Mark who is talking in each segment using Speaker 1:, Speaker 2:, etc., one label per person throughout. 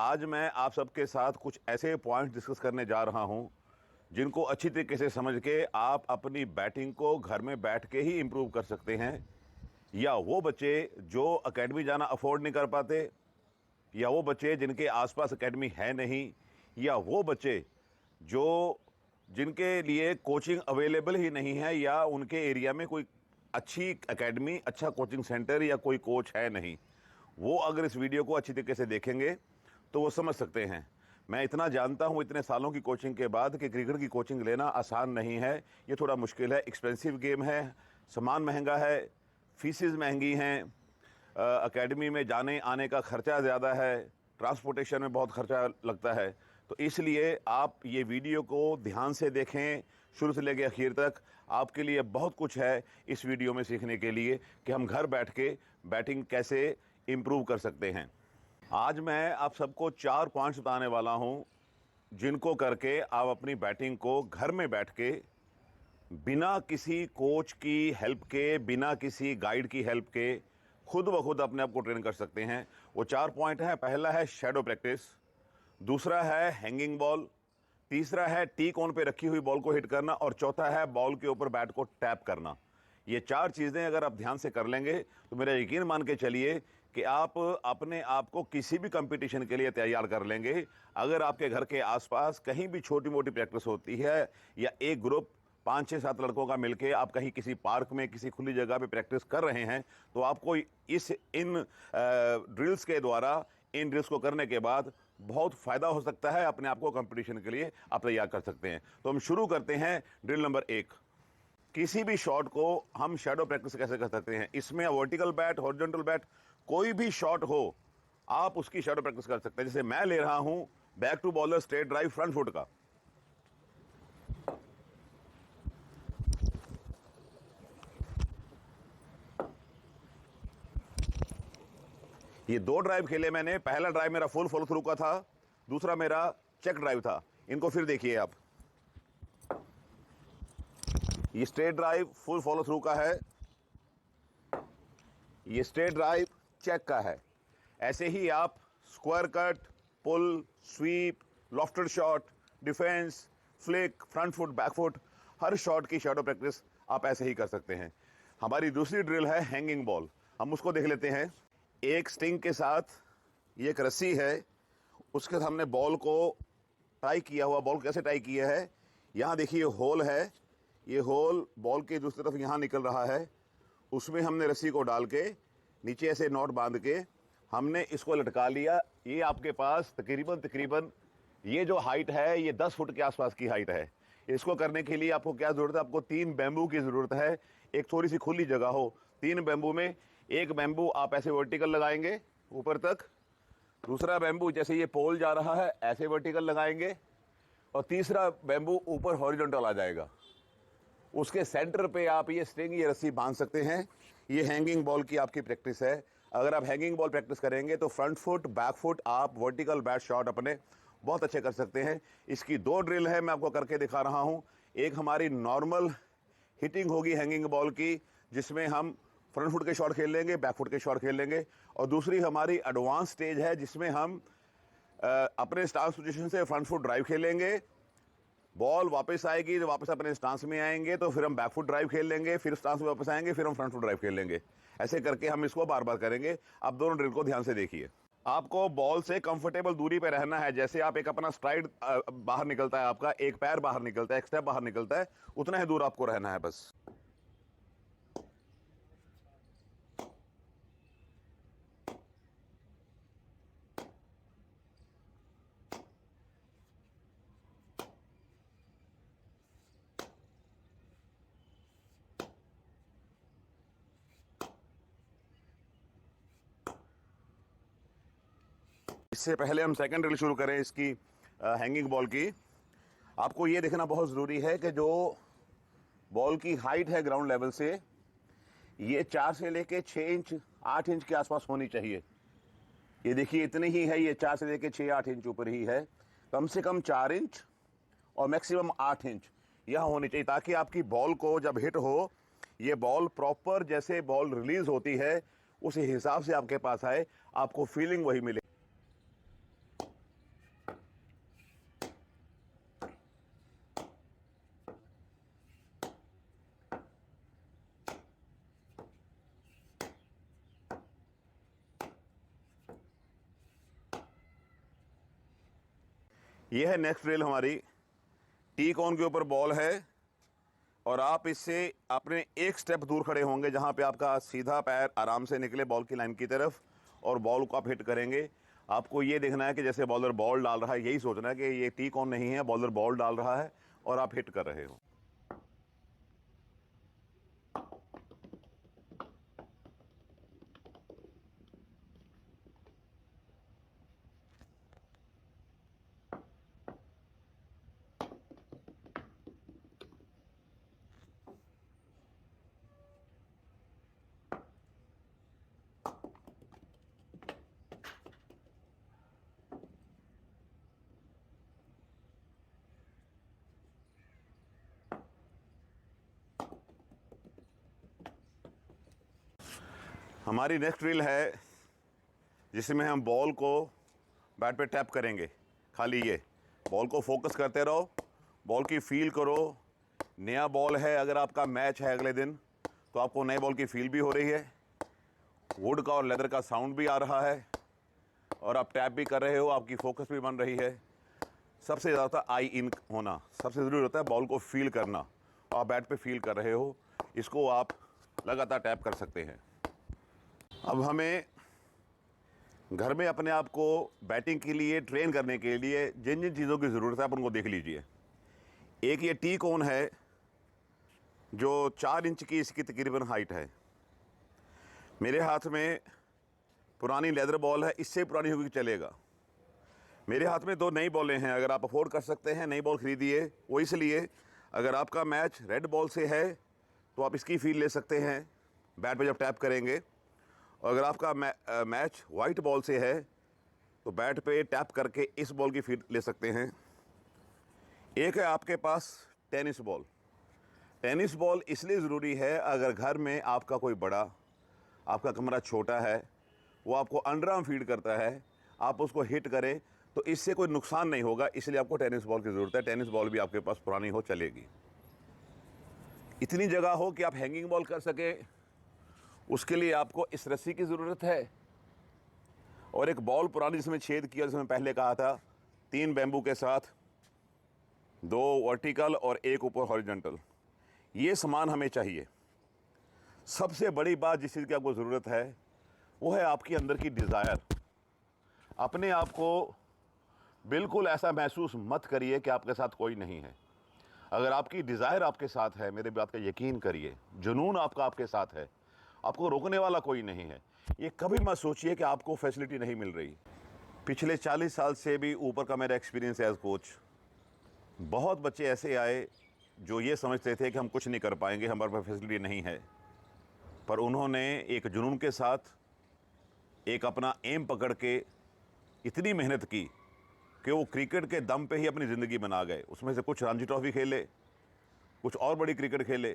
Speaker 1: आज मैं आप सबके साथ कुछ ऐसे पॉइंट्स डिस्कस करने जा रहा हूं जिनको अच्छी तरीके से समझ के आप अपनी बैटिंग को घर में बैठ के ही इम्प्रूव कर सकते हैं। या वो बच्चे जो एकेडमी जाना अफोर्ड नहीं कर पाते, या वो बच्चे जिनके आसपास एकेडमी है नहीं, या वो बच्चे जो जिनके लिए कोचिंग अवेलेबल ही नहीं है, या उनके एरिया में कोई अच्छी एकेडमी, अच्छा कोचिंग सेंटर या कोई कोच है नहीं। वो अगर इस वीडियो को अच्छी तरीके से देखेंगे तो वो समझ सकते हैं। मैं इतना जानता हूँ इतने सालों की कोचिंग के बाद कि क्रिकेट की कोचिंग लेना आसान नहीं है। ये थोड़ा मुश्किल है, एक्सपेंसिव गेम है, सामान महंगा है, फीसिस महंगी हैं, एकेडमी में जाने आने का खर्चा ज़्यादा है, ट्रांसपोर्टेशन में बहुत खर्चा लगता है। तो इसलिए आप ये वीडियो को ध्यान से देखें, शुरू से लेकर आखिर तक। आपके लिए बहुत कुछ है इस वीडियो में सीखने के लिए कि हम घर बैठ के बैटिंग कैसे इम्प्रूव कर सकते हैं। आज मैं आप सबको 4 पॉइंट्स बताने वाला हूं जिनको करके आप अपनी बैटिंग को घर में बैठ के बिना किसी कोच की हेल्प के, बिना किसी गाइड की हेल्प के खुद ब खुद अपने आप को ट्रेन कर सकते हैं। वो 4 पॉइंट हैं। पहला है शैडो प्रैक्टिस, दूसरा है हैंगिंग बॉल, तीसरा है टी कोन पे रखी हुई बॉल को हिट करना, और चौथा है बॉल के ऊपर बैट को टैप करना। ये 4 चीज़ें अगर आप ध्यान से कर लेंगे तो मेरा यकीन मान के चलिए कि आप अपने आप को किसी भी कंपटीशन के लिए तैयार कर लेंगे। अगर आपके घर के आसपास कहीं भी छोटी मोटी प्रैक्टिस होती है, या एक ग्रुप 5, 6, 7 लड़कों का मिलके आप कहीं किसी पार्क में किसी खुली जगह पे प्रैक्टिस कर रहे हैं, तो आपको इन ड्रिल्स के द्वारा, इन ड्रिल्स को करने के बाद बहुत फ़ायदा हो सकता है। अपने आप को कंपटीशन के लिए आप तैयार कर सकते हैं। तो हम शुरू करते हैं ड्रिल नंबर 1। किसी भी शॉट को हम शैडो प्रैक्टिस कैसे कर सकते हैं। इसमें वर्टिकल बैट, हॉरिजॉन्टल बैट, कोई भी शॉट हो, आप उसकी शैडो प्रैक्टिस कर सकते हैं। जैसे मैं ले रहा हूं back to bowler straight drive front foot का। ये 2 ड्राइव खेले मैंने। पहला ड्राइव मेरा फुल फॉलो थ्रू का था, दूसरा मेरा चेक ड्राइव था। इनको फिर देखिए आप। ये straight drive full follow through का है, ये स्ट्रेट ड्राइव चेक का है। ऐसे ही आप square cut, pull, sweep, lofted shot, defence, flick, front foot, back foot, हर शॉट की शैडो प्रैक्टिस आप ऐसे ही कर सकते हैं। हमारी दूसरी ड्रिल है हैंगिंग बॉल। हम उसको देख लेते हैं। एक स्टिंग के साथ ये एक रस्सी है, उसके साथ हमने बॉल को टाई किया हुआ। बॉल कैसे टाई किया है, यहाँ देखिए होल है, ये होल बॉल के दूसरी तरफ यहाँ निकल रहा है। उसमें हमने रस्सी को डाल के नीचे ऐसे नॉट बांध के हमने इसको लटका लिया। ये आपके पास तकरीबन ये जो हाइट है ये 10 फुट के आसपास की हाइट है। इसको करने के लिए आपको क्या ज़रूरत है, आपको 3 बैम्बू की ज़रूरत है। एक थोड़ी सी खुली जगह हो, 3 बैम्बू में एक बैम्बू आप ऐसे वर्टिकल लगाएंगे ऊपर तक, दूसरा बैम्बू जैसे ये पोल जा रहा है ऐसे वर्टिकल लगाएंगे, और तीसरा बैम्बू ऊपर हॉरिजॉन्टल आ जाएगा। उसके सेंटर पे आप ये स्ट्रिंग, ये रस्सी बांध सकते हैं। ये हैंगिंग बॉल की आपकी प्रैक्टिस है। अगर आप हैंगिंग बॉल प्रैक्टिस करेंगे तो फ्रंट फुट, बैक फुट, आप वर्टिकल बैट शॉट अपने बहुत अच्छे कर सकते हैं। इसकी 2 ड्रिल है, मैं आपको करके दिखा रहा हूं। एक हमारी नॉर्मल हिटिंग होगी हैंगिंग बॉल की, जिसमें हम फ्रंट फुट के शॉट खेल लेंगे, बैक फुट के शॉट खेल लेंगे। और दूसरी हमारी एडवांस स्टेज है, जिसमें हम अपने स्टांस पोजीशन से फ्रंट फुट ड्राइव खेलेंगे। बॉल वापस आएगी तो वापस अपने स्टांस में आएंगे, तो फिर हम बैक फुट ड्राइव खेल लेंगे, फिर स्टांस में वापस आएंगे, फिर हम फ्रंट फुट ड्राइव खेल लेंगे। ऐसे करके हम इसको बार बार करेंगे। अब दोनों ड्रिल को ध्यान से देखिए। आपको बॉल से कंफर्टेबल दूरी पे रहना है। जैसे आप एक अपना स्ट्राइड बाहर निकलता है, आपका एक पैर बाहर निकलता है, एक स्टेप बाहर निकलता है, उतना ही दूर आपको रहना है बस। इससे पहले हम सेकंड ड्रिल शुरू करें इसकी हैंगिंग बॉल की, आपको ये देखना बहुत ज़रूरी है कि जो बॉल की हाइट है ग्राउंड लेवल से, ये 4 से लेके 6 इंच 8 इंच के आसपास होनी चाहिए। ये देखिए इतनी ही है, ये 4 से लेके 6-8 इंच ऊपर ही है। कम से कम 4 इंच और मैक्सिमम 8 इंच यह होनी चाहिए, ताकि आपकी बॉल को जब हिट हो, ये बॉल प्रॉपर जैसे बॉल रिलीज होती है उस हिसाब से आपके पास आए, आपको फीलिंग वही मिले। ये है नेक्स्ट ड्रिल हमारी। टी कोन के ऊपर बॉल है और आप इससे अपने एक स्टेप दूर खड़े होंगे जहाँ पे आपका सीधा पैर आराम से निकले बॉल की लाइन की तरफ और बॉल को आप हिट करेंगे। आपको ये देखना है कि जैसे बॉलर बॉल डाल रहा है, यही सोचना है कि ये टी कोन नहीं है, बॉलर बॉल डाल रहा है और आप हिट कर रहे हो। हमारी नेक्स्ट ड्रिल है जिसमें हम बॉल को बैट पे टैप करेंगे। खाली ये बॉल को फोकस करते रहो, बॉल की फील करो। नया बॉल है, अगर आपका मैच है अगले दिन तो आपको नए बॉल की फील भी हो रही है, वुड का और लेदर का साउंड भी आ रहा है और आप टैप भी कर रहे हो, आपकी फोकस भी बन रही है। सबसे ज़्यादा होता है आई इन होना, सबसे ज़रूरी होता है बॉल को फील करना। आप बैट पे फील कर रहे हो, इसको आप लगातार टैप कर सकते हैं। अब हमें घर में अपने आप को बैटिंग के लिए ट्रेन करने के लिए जिन जिन चीज़ों की ज़रूरत है आप उनको देख लीजिए। एक ये टी कोन है जो 4 इंच की इसकी तकरीबन हाइट है। मेरे हाथ में पुरानी लेदर बॉल है, इससे पुरानी होगी चलेगा। मेरे हाथ में 2 नई बॉलें हैं, अगर आप अफोर्ड कर सकते हैं नई बॉल ख़रीदिए। वो इसलिए अगर आपका मैच रेड बॉल से है तो आप इसकी फील ले सकते हैं बैट पे जब टैप करेंगे, और अगर आपका मैच वाइट बॉल से है तो बैट पे टैप करके इस बॉल की फील ले सकते हैं। एक है आपके पास टेनिस बॉल। टेनिस बॉल इसलिए ज़रूरी है, अगर घर में आपका कोई बड़ा, आपका कमरा छोटा है, वो आपको अंडरआर्म फीड करता है, आप उसको हिट करें तो इससे कोई नुकसान नहीं होगा, इसलिए आपको टेनिस बॉल की ज़रूरत है। टेनिस बॉल भी आपके पास पुरानी हो चलेगी। इतनी जगह हो कि आप हैंगिंग बॉल कर सके, उसके लिए आपको इस रस्सी की ज़रूरत है और एक बॉल पुरानी जिसमें छेद किया, जिसमें पहले कहा था 3 बैम्बू के साथ 2 वर्टिकल और 1 ऊपर हॉरिजॉन्टल। ये सामान हमें चाहिए। सबसे बड़ी बात जिस चीज़ की आपको ज़रूरत है वो है आपकी अंदर की डिज़ायर। अपने आप को बिल्कुल ऐसा महसूस मत करिए कि आपके साथ कोई नहीं है। अगर आपकी डिज़ायर आपके साथ है, मेरे बात का यकीन करिए, जुनून आपका आपके साथ है, आपको रोकने वाला कोई नहीं है। ये कभी मत सोचिए कि आपको फैसिलिटी नहीं मिल रही। पिछले 40 साल से भी ऊपर का मेरा एक्सपीरियंस एज कोच, बहुत बच्चे ऐसे आए जो ये समझते थे कि हम कुछ नहीं कर पाएंगे, हमारे पास फैसिलिटी नहीं है, पर उन्होंने एक जुनून के साथ एक अपना एम पकड़ के इतनी मेहनत की कि वो क्रिकेट के दम पे ही अपनी ज़िंदगी बना गए। उसमें से कुछ रणजी ट्रॉफी खेले, कुछ और बड़ी क्रिकेट खेले,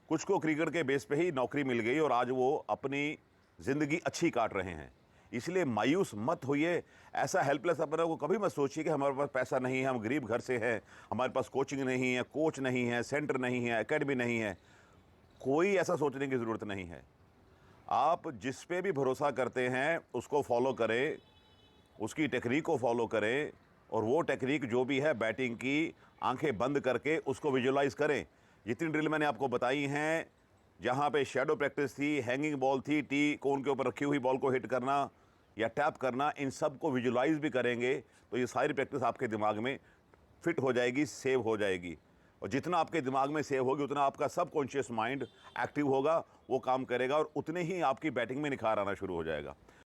Speaker 1: कुछ को क्रिकेट के बेस पे ही नौकरी मिल गई और आज वो अपनी ज़िंदगी अच्छी काट रहे हैं। इसलिए मायूस मत होइए, ऐसा हेल्पलेस अपने को कभी मत सोचिए कि हमारे पास पैसा नहीं है, हम गरीब घर से हैं, हमारे पास कोचिंग नहीं है, कोच नहीं है, सेंटर नहीं है, एकेडमी नहीं है। कोई ऐसा सोचने की ज़रूरत नहीं है। आप जिस पे भी भरोसा करते हैं उसको फॉलो करें, उसकी टेक्निक को फॉलो करें और वो टेक्निक जो भी है बैटिंग की, आंखें बंद करके उसको विजुलाइज करें। जितनी ड्रिल मैंने आपको बताई हैं, जहाँ पे शैडो प्रैक्टिस थी, हैंगिंग बॉल थी, टी कोन के ऊपर रखी हुई बॉल को हिट करना या टैप करना, इन सब को विजुलाइज भी करेंगे तो ये सारी प्रैक्टिस आपके दिमाग में फिट हो जाएगी, सेव हो जाएगी। और जितना आपके दिमाग में सेव होगी उतना आपका सबकॉन्शियस माइंड एक्टिव होगा, वो काम करेगा और उतने ही आपकी बैटिंग में निखार आना शुरू हो जाएगा।